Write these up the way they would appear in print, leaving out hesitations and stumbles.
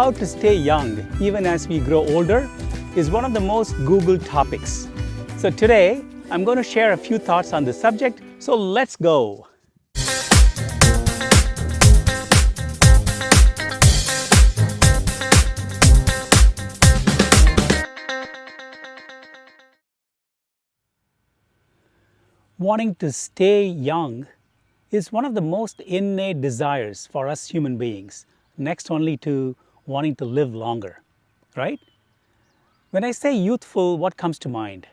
how to stay young even as we grow older is one of the most Googled topics. So today, I'm going to share a few thoughts on this subject, so let's go. Wanting to stay young is one of the most innate desires for us human beings, next only to wanting to live longer, right? When I say youthful, what comes to mind?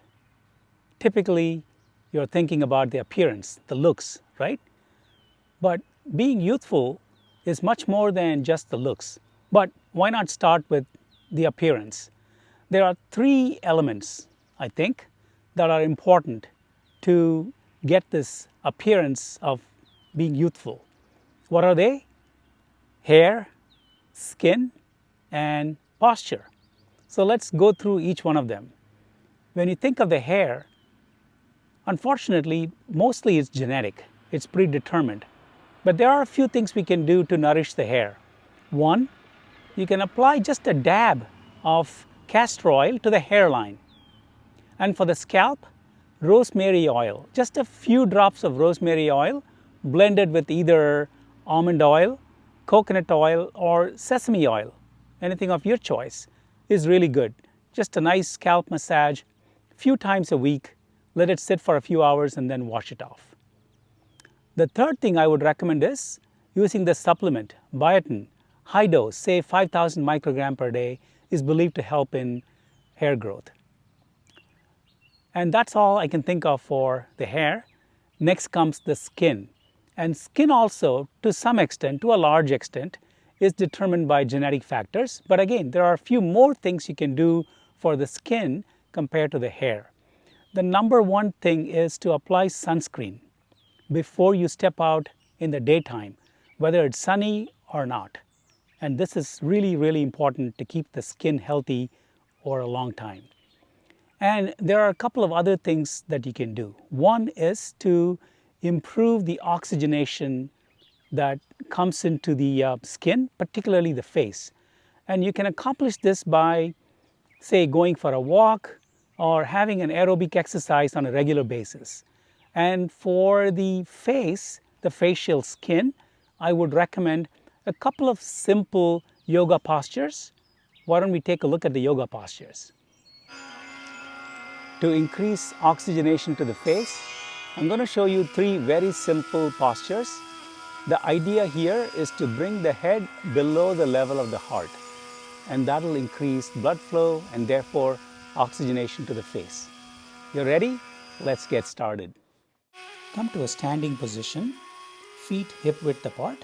Typically, you're thinking about the appearance, the looks, right? But being youthful is much more than just the looks. But why not start with the appearance? There are three elements, I think, that are important to get this appearance of being youthful. What are they? Hair, skin, and posture. So let's go through each one of them. When you think of the hair, unfortunately, mostly it's genetic, it's predetermined. But there are a few things we can do to nourish the hair. One, you can apply just a dab of castor oil to the hairline. And for the scalp, rosemary oil, just a few drops of rosemary oil blended with either almond oil, coconut oil, or sesame oil, anything of your choice, is really good. Just a nice scalp massage, a few times a week, let it sit for a few hours and then wash it off. The third thing I would recommend is using the supplement, biotin, high dose, say 5,000 microgram per day, is believed to help in hair growth. And that's all I can think of for the hair. Next comes the skin. And skin also, to some extent, to a large extent, is determined by genetic factors. But again, there are a few more things you can do for the skin compared to the hair. The number one thing is to apply sunscreen before you step out in the daytime, whether it's sunny or not. And this is really, really important to keep the skin healthy for a long time. And there are a couple of other things that you can do. One is to improve the oxygenation that comes into the skin, particularly the face. And you can accomplish this by, say, going for a walk or having an aerobic exercise on a regular basis. And for the face, the facial skin, I would recommend a couple of simple yoga postures. Why don't we take a look at the yoga postures? To increase oxygenation to the face, I'm going to show you three very simple postures. The idea here is to bring the head below the level of the heart, and that will increase blood flow and therefore oxygenation to the face. You ready? Let's get started. Come to a standing position, feet hip width apart,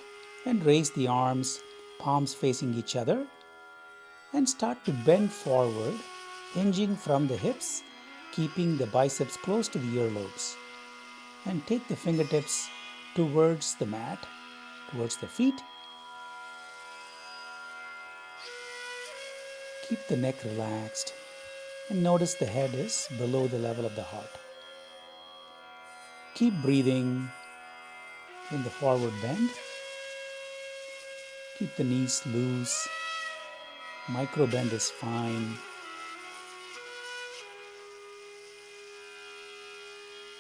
and raise the arms, palms facing each other, and start to bend forward, hinging from the hips, keeping the biceps close to the earlobes. And take the fingertips towards the mat, towards the feet. Keep the neck relaxed and notice the head is below the level of the heart. Keep breathing in the forward bend. Keep the knees loose. Micro bend is fine.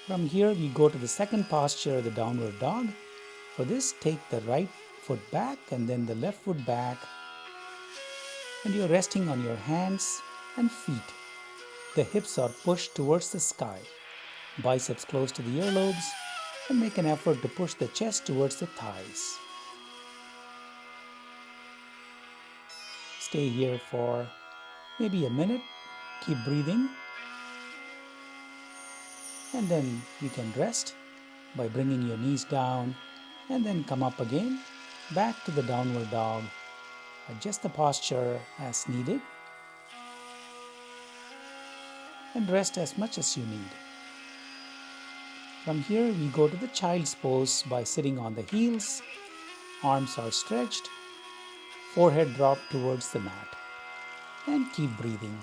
From here, we go to the second posture, the downward dog. For this, take the right foot back and then the left foot back. And you're resting on your hands and feet. The hips are pushed towards the sky. Biceps close to the earlobes. And make an effort to push the chest towards the thighs. Stay here for maybe a minute. Keep breathing. And then you can rest by bringing your knees down and then come up again, back to the downward dog. Adjust the posture as needed and rest as much as you need. From here, we go to the child's pose by sitting on the heels. Arms are stretched, forehead dropped towards the mat, and keep breathing.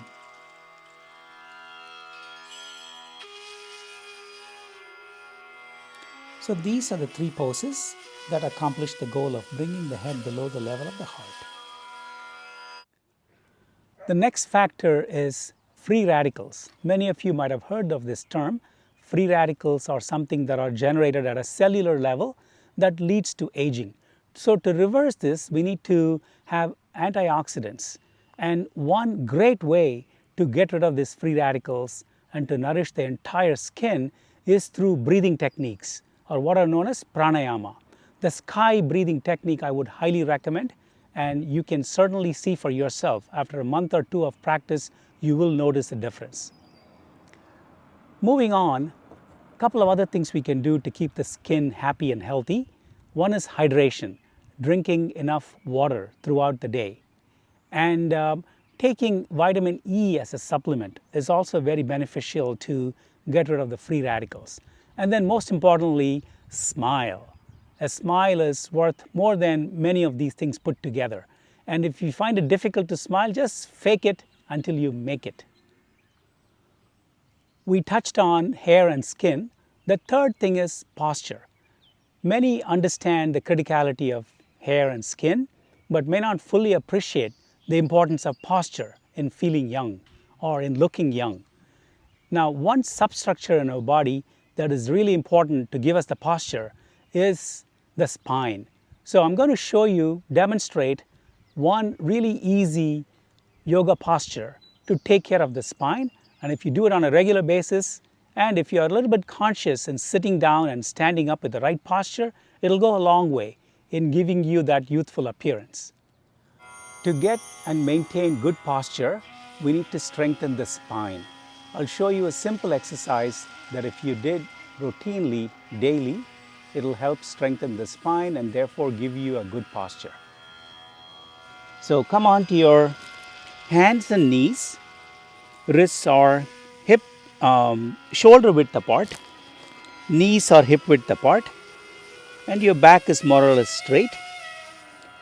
So these are the three poses that accomplish the goal of bringing the head below the level of the heart. The next factor is free radicals. Many of you might have heard of this term. Free radicals are something that are generated at a cellular level that leads to aging. So to reverse this, we need to have antioxidants. And one great way to get rid of these free radicals and to nourish the entire skin is through breathing techniques, or what are known as pranayama. The sky breathing technique I would highly recommend, and you can certainly see for yourself. After a month or two of practice, you will notice a difference. Moving on, a couple of other things we can do to keep the skin happy and healthy. One is hydration, drinking enough water throughout the day. And taking vitamin E as a supplement is also very beneficial to get rid of the free radicals. And then most importantly, smile. A smile is worth more than many of these things put together. And if you find it difficult to smile, just fake it until you make it. We touched on hair and skin. The third thing is posture. Many understand the criticality of hair and skin, but may not fully appreciate the importance of posture in feeling young or in looking young. Now, one substructure in our body that is really important to give us the posture is the spine. So I'm going to show you, demonstrate one really easy yoga posture to take care of the spine. And if you do it on a regular basis, and if you're a little bit conscious in sitting down and standing up with the right posture, it'll go a long way in giving you that youthful appearance. To get and maintain good posture, we need to strengthen the spine. I'll show you a simple exercise that if you did routinely, daily, it'll help strengthen the spine and therefore give you a good posture. So come on to your hands and knees. Wrists are shoulder width apart. Knees are hip width apart. And your back is more or less straight.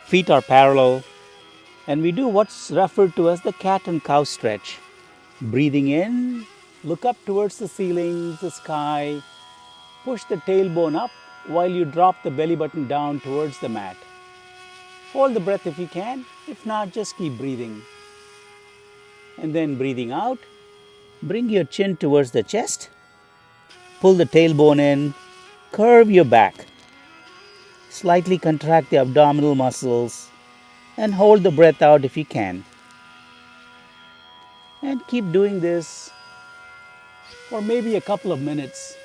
Feet are parallel. And we do what's referred to as the cat and cow stretch. Breathing in, look up towards the ceiling, the sky. Push the tailbone up while you drop the belly button down towards the mat. Hold the breath if you can. If not, just keep breathing. And then breathing out, bring your chin towards the chest. Pull the tailbone in. Curve your back. Slightly contract the abdominal muscles. And hold the breath out if you can. And keep doing this for maybe a couple of minutes.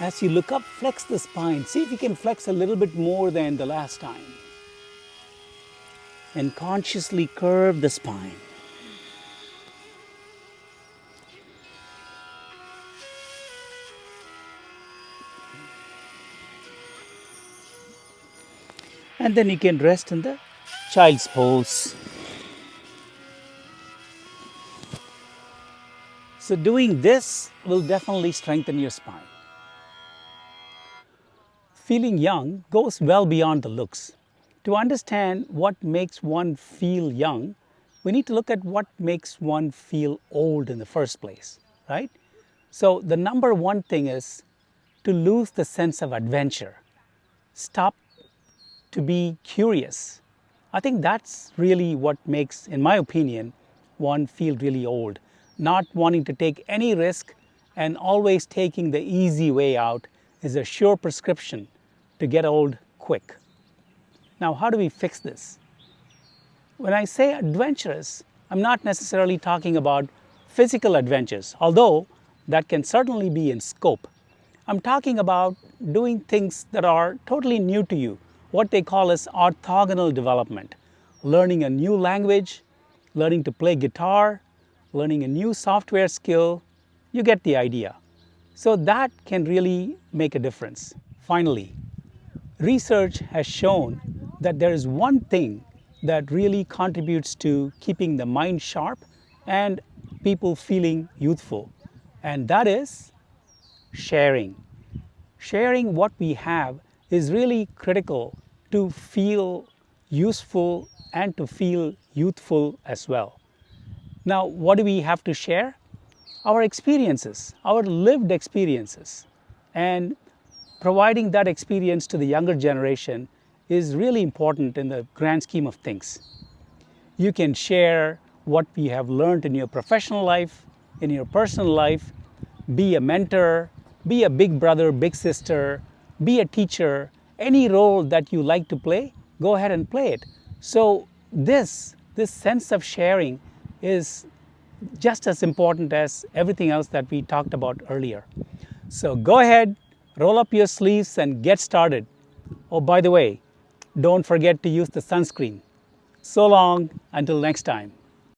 As you look up, flex the spine. See if you can flex a little bit more than the last time. And consciously curve the spine. And then you can rest in the child's pose. So doing this will definitely strengthen your spine. Feeling young goes well beyond the looks. To understand what makes one feel young, we need to look at what makes one feel old in the first place, right? So the number one thing is to lose the sense of adventure. Stop to be curious. I think that's really what makes, in my opinion, one feel really old. Not wanting to take any risk and always taking the easy way out is a sure prescription to get old quick. Now, how do we fix this? When I say adventurous, I'm not necessarily talking about physical adventures, although that can certainly be in scope. I'm talking about doing things that are totally new to you, what they call as orthogonal development. Learning a new language, learning to play guitar, learning a new software skill. You get the idea. So that can really make a difference. Finally, research has shown that there is one thing that really contributes to keeping the mind sharp and people feeling youthful, and that is sharing. Sharing what we have is really critical to feel useful and to feel youthful as well. Now, what do we have to share? Our experiences, our lived experiences. And providing that experience to the younger generation is really important in the grand scheme of things. You can share what you have learned in your professional life, in your personal life, be a mentor, be a big brother, big sister, be a teacher, any role that you like to play, go ahead and play it. So this sense of sharing is just as important as everything else that we talked about earlier. So go ahead, roll up your sleeves and get started. Oh, by the way, don't forget to use the sunscreen. So long, until next time.